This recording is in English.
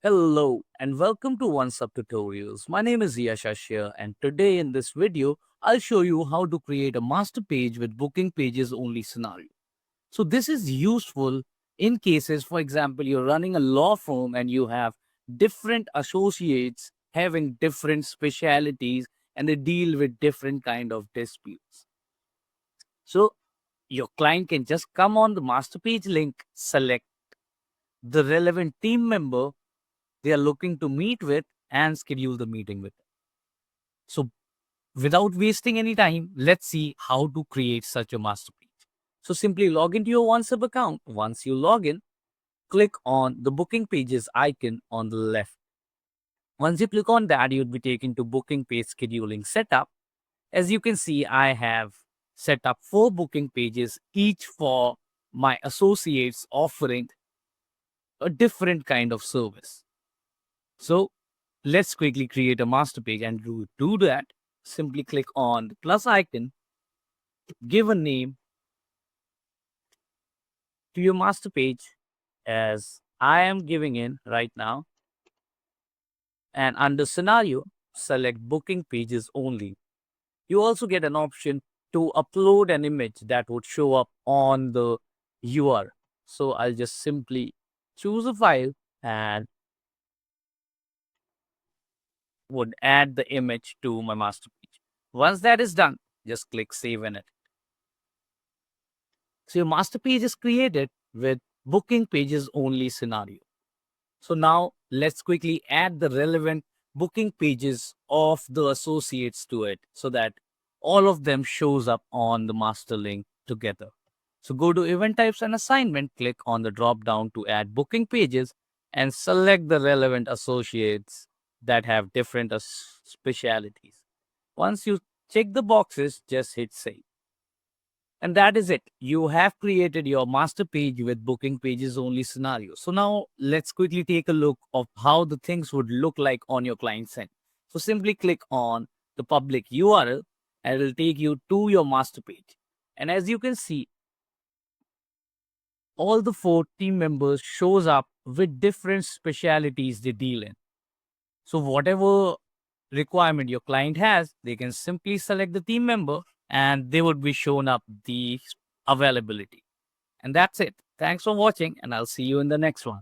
Hello and welcome to OnceHub tutorials. My name is Yashashya and today in this video, I'll show you how to create a master page with booking pages only scenario. So this is useful in cases, for example, you're running a law firm and you have different associates having different specialities and they deal with different kind of disputes. So your client can just come on the master page link, select the relevant team member they are looking to meet with and schedule the meeting with. So, without wasting any time, let's see how to create such a master page. So, simply log into your OnceHub account. Once you log in, click on the booking pages icon on the left. Once you click on that, you'll be taken to booking page scheduling setup. As you can see, I have set up 4 booking pages, each for my associates offering a different kind of service. So let's quickly create a master page, and to do that, simply click on the plus icon, give a name to your master page as I am giving in right now, and under scenario, select booking pages only. You also get an option to upload an image that would show up on the URL. So I'll just simply choose a file and would add the image to my master page. Once that is done, just click save and edit. So your master page is created with booking pages only scenario. So now let's quickly add the relevant booking pages of the associates to it so that all of them shows up on the master link together. So go to event types and assignment, click on the drop down to add booking pages and select the relevant associates that have different specialities. Once you check the boxes, just hit save. And that is it. You have created your master page with booking pages only scenario. So now let's quickly take a look of how the things would look like on your client's end. So simply click on the public URL and it will take you to your master page. And as you can see, all the 4 team members shows up with different specialities they deal in. So whatever requirement your client has, they can simply select the team member and they would be shown up the availability. And that's it. Thanks for watching, and I'll see you in the next one.